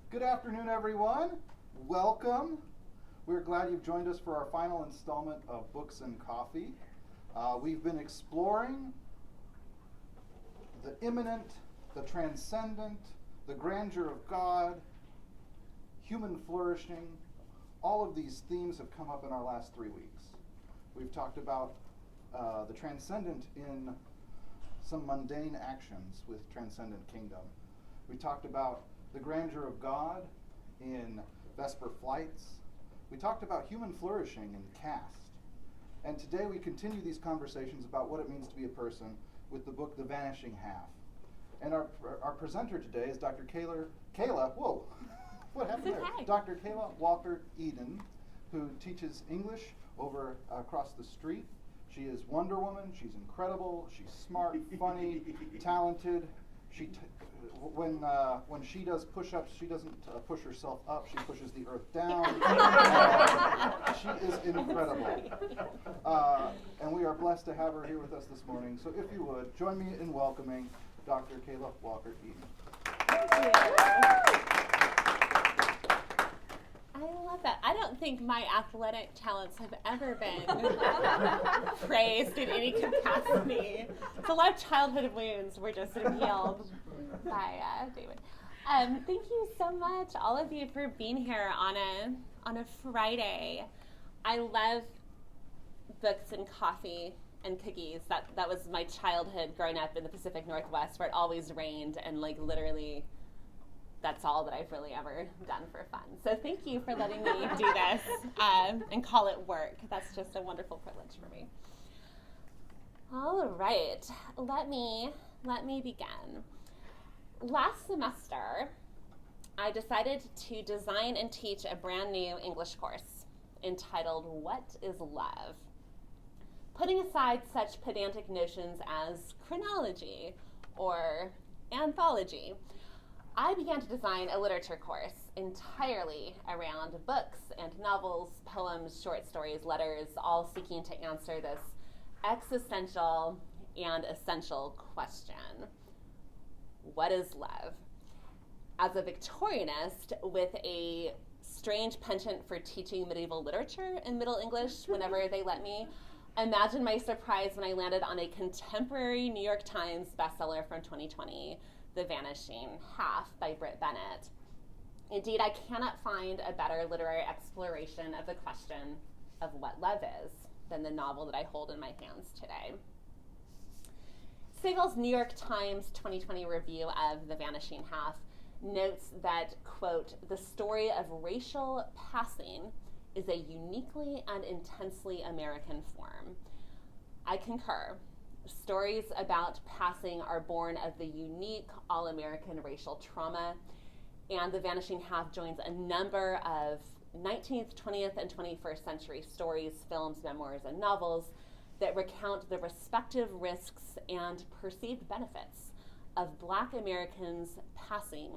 Good afternoon, everyone. Welcome. We're glad you've joined us for our final installment of Books and Coffee. We've been exploring the immanent, the transcendent, the grandeur of God, human flourishing. All of these themes have come up in our last 3 weeks. We've talked about the transcendent in some mundane actions with Transcendent Kingdom. We talked about the grandeur of God in Vesper Flights. We talked about human flourishing in Cast. And today we continue these conversations about what it means to be a person with the book The Vanishing Half. And our presenter today is Dr. Kayla, whoa, what happened there? Okay. Dr. Kayla Walker Edin, who teaches English over across the street. She is Wonder Woman. She's incredible. She's smart, funny, talented. When she does push-ups, she doesn't push herself up. She pushes the earth down. She is incredible. And we are blessed to have her here with us this morning. So if you would, join me in welcoming Dr. Kayla Walker Edin. I love that. I don't think my athletic talents have ever been praised in any capacity. So a lot of childhood wounds were just healed by David. Thank you so much, all of you, for being here on a Friday. I love books and coffee and cookies. That was my childhood growing up in the Pacific Northwest, where it always rained, and like literally that's all that I've really ever done for fun. So thank you for letting me do this and call it work. That's just a wonderful privilege for me. All right, let me begin. Last semester, I decided to design and teach a brand new English course entitled What is Love? Putting aside such pedantic notions as chronology or anthology, I began to design a literature course entirely around books and novels, poems, short stories, letters, all seeking to answer this existential and essential question. What is love? As a Victorianist with a strange penchant for teaching medieval literature in Middle English whenever they let me, imagine my surprise when I landed on a contemporary New York Times bestseller from 2020, The Vanishing Half by Brit Bennett. Indeed, I cannot find a better literary exploration of the question of what love is than the novel that I hold in my hands today. Segal's New York Times 2020 review of The Vanishing Half notes that, quote, the story of racial passing is a uniquely and intensely American form. I concur. Stories about passing are born of the unique all-American racial trauma, and The Vanishing Half joins a number of 19th, 20th, and 21st century stories, films, memoirs, and novels that recount the respective risks and perceived benefits of Black Americans passing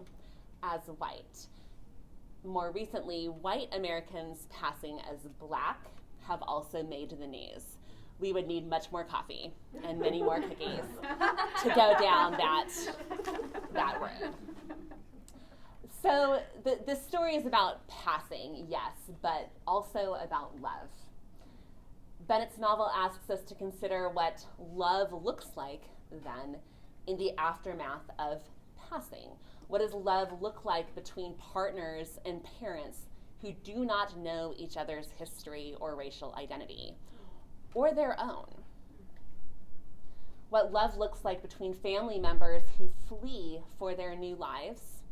as white. More recently, white Americans passing as Black have also made the news. We would need much more coffee and many more cookies to go down that road. So the story is about passing, yes, but also about love. Bennett's novel asks us to consider what love looks like then in the aftermath of passing. What does love look like between partners and parents who do not know each other's history or racial identity, or their own? What love looks like between family members who flee for their new lives,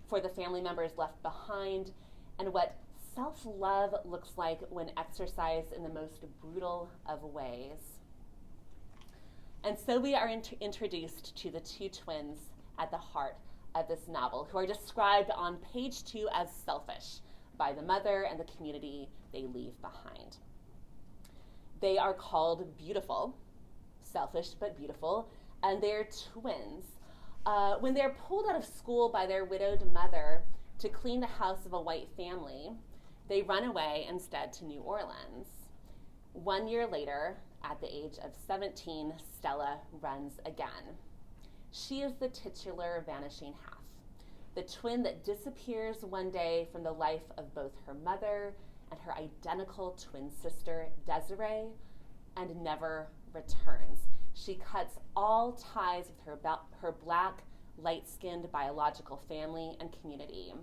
for the family members left behind, and what self-love looks like when exercised in the most brutal of ways. And so we are introduced to the two twins at the heart of this novel, who are described on page 2 as selfish by the mother and the community they leave behind. They are called beautiful, selfish but beautiful, and they're twins. When they're pulled out of school by their widowed mother to clean the house of a white family, they run away instead to New Orleans. 1 year later, at the age of 17, Stella runs again. She is the titular Vanishing Half, the twin that disappears one day from the life of both her mother and her identical twin sister, Desiree, and never returns. She cuts all ties with her black, light-skinned biological family and community.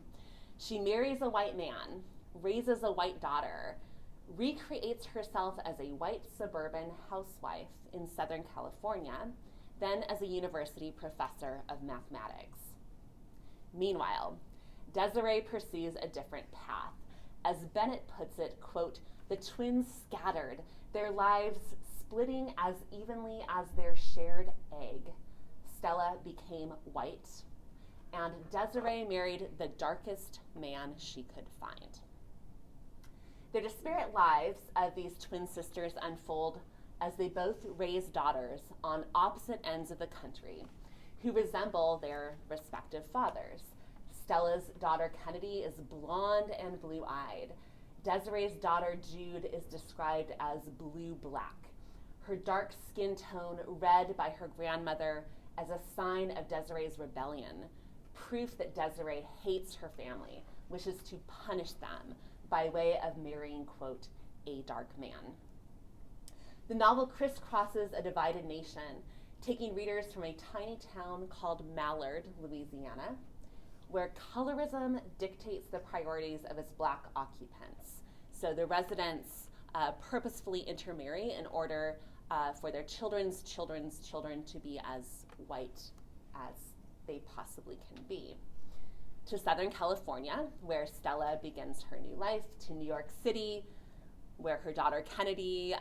She marries a white man, raises a white daughter, recreates herself as a white suburban housewife in Southern California, then as a university professor of mathematics. Meanwhile, Desiree pursues a different path. As Bennett puts it, quote, "The twins scattered, their lives splitting as evenly as their shared egg. Stella became white, and Desiree married the darkest man she could find." The disparate lives of these twin sisters unfold as they both raise daughters on opposite ends of the country who resemble their respective fathers. Stella's daughter Kennedy is blonde and blue-eyed. Desiree's daughter Jude is described as blue-black. Her dark skin tone read by her grandmother as a sign of Desiree's rebellion, proof that Desiree hates her family, wishes to punish them by way of marrying, quote, a dark man. The novel crisscrosses a divided nation, taking readers from a tiny town called Mallard, Louisiana, where colorism dictates the priorities of its black occupants. So the residents purposefully intermarry in order for their children's children to be as white as they possibly can be. To Southern California, where Stella begins her new life, to New York City, where her daughter Kennedy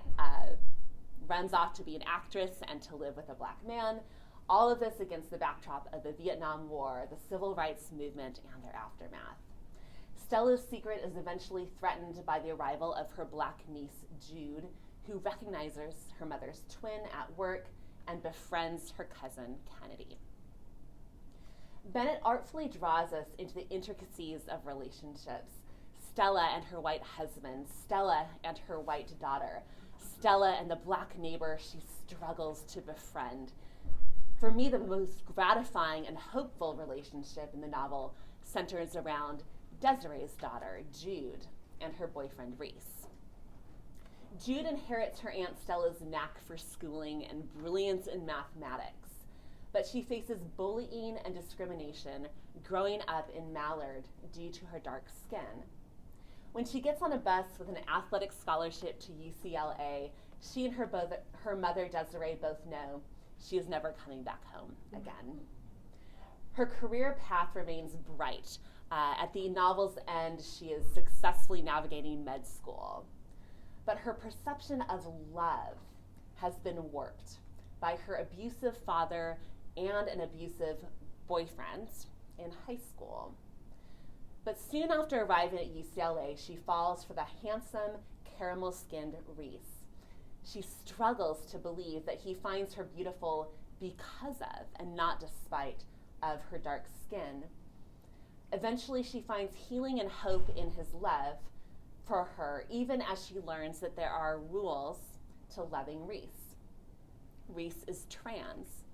runs off to be an actress and to live with a black man. All of this against the backdrop of the Vietnam War, the civil rights movement, and their aftermath. Stella's secret is eventually threatened by the arrival of her black niece, Jude, who recognizes her mother's twin at work and befriends her cousin, Kennedy. Bennett artfully draws us into the intricacies of relationships. Stella and her white husband, Stella and her white daughter, Stella and the black neighbor she struggles to befriend. For me, the most gratifying and hopeful relationship in the novel centers around Desiree's daughter, Jude, and her boyfriend, Reese. Jude inherits her Aunt Stella's knack for schooling and brilliance in mathematics, but she faces bullying and discrimination growing up in Mallard due to her dark skin. When she gets on a bus with an athletic scholarship to UCLA, she and her mother, Desiree, both know she is never coming back home again. Her career path remains bright. At the novel's end, she is successfully navigating med school. But her perception of love has been warped by her abusive father and an abusive boyfriend in high school. But soon after arriving at UCLA, she falls for the handsome, caramel-skinned Reese. She struggles to believe that he finds her beautiful because of, and not despite, of her dark skin. Eventually, she finds healing and hope in his love for her, even as she learns that there are rules to loving Reese. Reese is trans,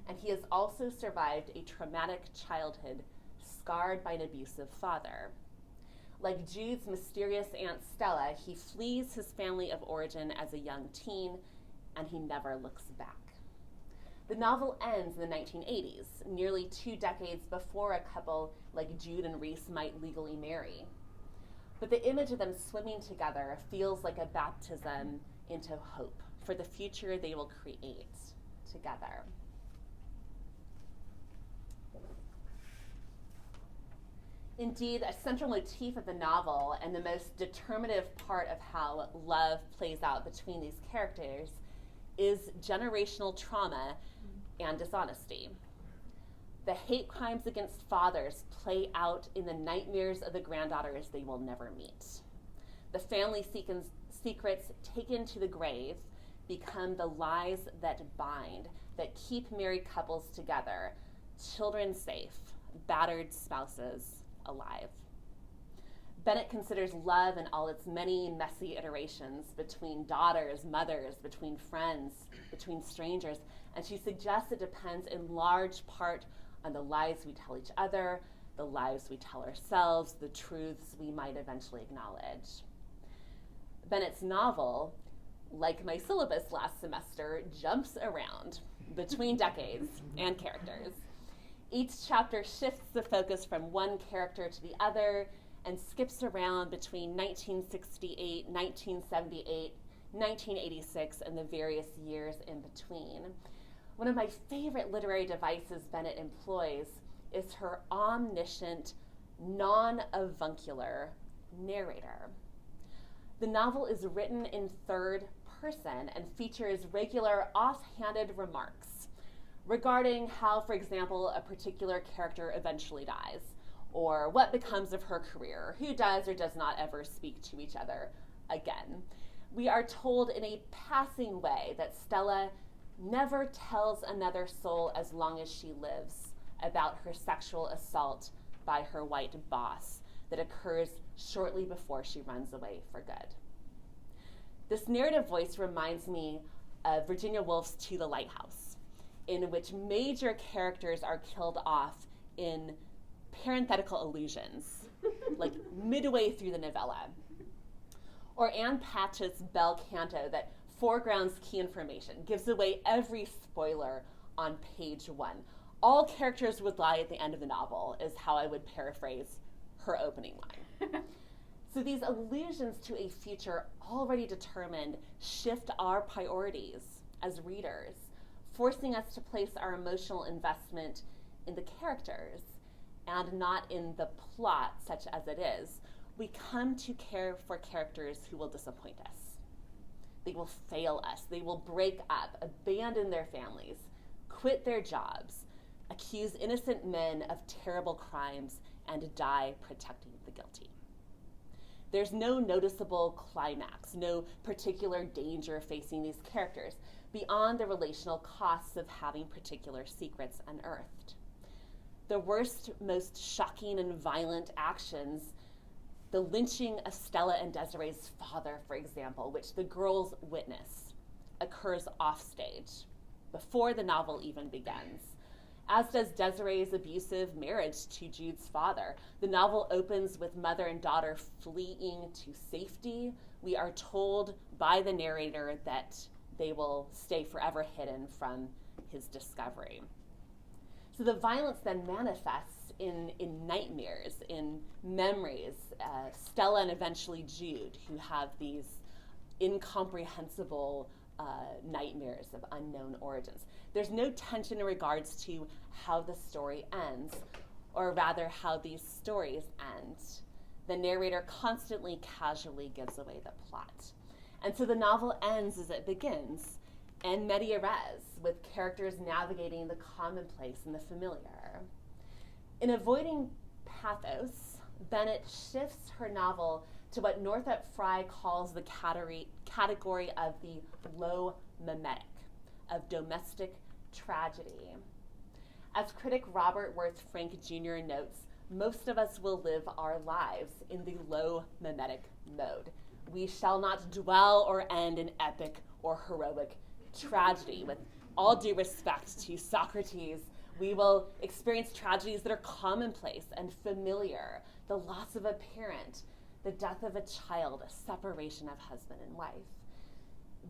and he has also survived a traumatic childhood scarred by an abusive father. Like Jude's mysterious Aunt Stella, he flees his family of origin as a young teen, and he never looks back. The novel ends in the 1980s, nearly 2 decades before a couple like Jude and Reese might legally marry. But the image of them swimming together feels like a baptism into hope for the future they will create together. Indeed, a central motif of the novel and the most determinative part of how love plays out between these characters is generational trauma and dishonesty. The hate crimes against fathers play out in the nightmares of the granddaughters they will never meet. The family secrets taken to the grave become the lies that bind, that keep married couples together, children safe, battered spouses alive. Bennett considers love in all its many messy iterations between daughters, mothers, between friends, between strangers, and she suggests it depends in large part on the lies we tell each other, the lies we tell ourselves, the truths we might eventually acknowledge. Bennett's novel, like my syllabus last semester, jumps around between decades and characters. Each chapter shifts the focus from one character to the other and skips around between 1968, 1978, 1986, and the various years in between. One of my favorite literary devices Bennett employs is her omniscient, non-avuncular narrator. The novel is written in third person and features regular offhanded remarks regarding how, for example, a particular character eventually dies, or what becomes of her career, who does or does not ever speak to each other again. We are told in a passing way that Stella never tells another soul as long as she lives about her sexual assault by her white boss that occurs shortly before she runs away for good. This narrative voice reminds me of Virginia Woolf's To the Lighthouse, in which major characters are killed off in parenthetical allusions, like midway through the novella. Or Anne Patchett's Bel Canto that foregrounds key information, gives away every spoiler on page 1. All characters would lie at the end of the novel, is how I would paraphrase her opening line. So these allusions to a future already determined shift our priorities as readers, forcing us to place our emotional investment in the characters and not in the plot, such as it is. We come to care for characters who will disappoint us. They will fail us. They will break up, abandon their families, quit their jobs, accuse innocent men of terrible crimes, and die protecting the guilty. There's no noticeable climax, no particular danger facing these characters beyond the relational costs of having particular secrets unearthed. The worst, most shocking and violent actions, the lynching of Stella and Desiree's father, for example, which the girls witness, occurs offstage, before the novel even begins, as does Desiree's abusive marriage to Jude's father. The novel opens with mother and daughter fleeing to safety. We are told by the narrator that they will stay forever hidden from his discovery. So the violence then manifests in nightmares, in memories. Stella and eventually Jude, who have these incomprehensible nightmares of unknown origins. There's no tension in regards to how the story ends, or rather how these stories end. The narrator constantly casually gives away the plot. And so the novel ends as it begins, en media res, with characters navigating the commonplace and the familiar. In avoiding pathos, Bennett shifts her novel to what Northrop Frye calls the category of the low mimetic, of domestic tragedy. As critic Robert Worth Frank Jr. notes, most of us will live our lives in the low mimetic mode. We shall not dwell or end in epic or heroic tragedy. With all due respect to Socrates, we will experience tragedies that are commonplace and familiar: the loss of a parent, the death of a child, a separation of husband and wife.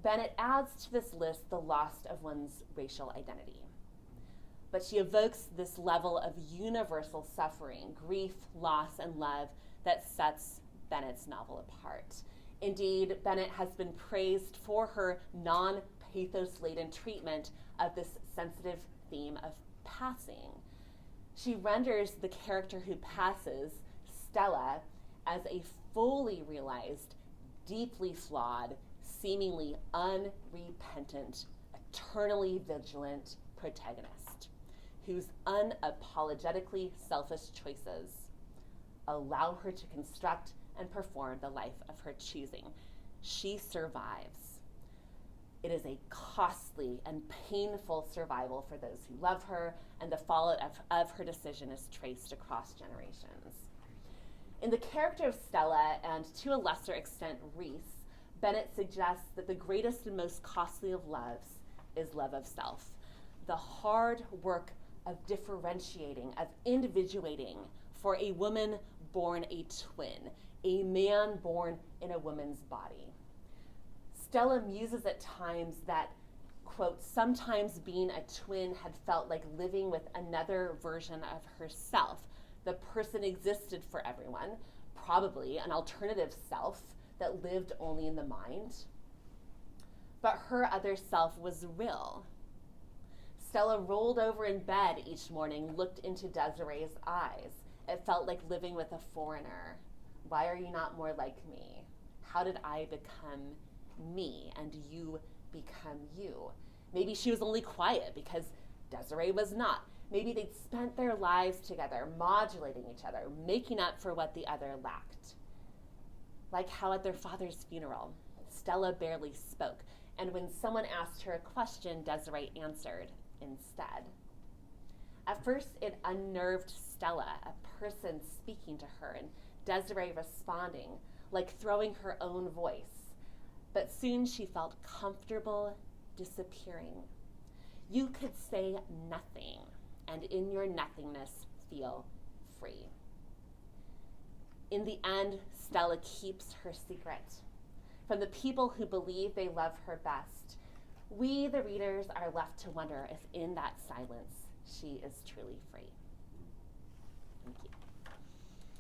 Bennett adds to this list the loss of one's racial identity. But she evokes this level of universal suffering, grief, loss, and love that sets Bennett's novel apart. Indeed, Bennett has been praised for her non-pathos-laden treatment of this sensitive theme of passing. She renders the character who passes, Stella, as a fully realized, deeply flawed, seemingly unrepentant, eternally vigilant protagonist whose unapologetically selfish choices allow her to construct and perform the life of her choosing. She survives. It is a costly and painful survival for those who love her, and the fallout of her decision is traced across generations. In the character of Stella, and to a lesser extent Reese, Bennett suggests that the greatest and most costly of loves is love of self. The hard work of differentiating, of individuating for a woman born a twin, a man born in a woman's body. Stella muses at times that, quote, sometimes being a twin had felt like living with another version of herself. The person existed for everyone, probably an alternative self that lived only in the mind. But her other self was real. Stella rolled over in bed each morning, looked into Desiree's eyes. It felt like living with a foreigner. Why are you not more like me? How did I become me and you become you? Maybe she was only quiet because Desiree was not. Maybe they'd spent their lives together, modulating each other, making up for what the other lacked. Like how at their father's funeral, Stella barely spoke, and when someone asked her a question, Desiree answered instead. At first, it unnerved Stella, a person speaking to her, and Desiree responding, like throwing her own voice. But soon she felt comfortable disappearing. You could say nothing, and in your nothingness, feel free. In the end, Stella keeps her secret from the people who believe they love her best. We, the readers, are left to wonder if in that silence, she is truly free. Thank you.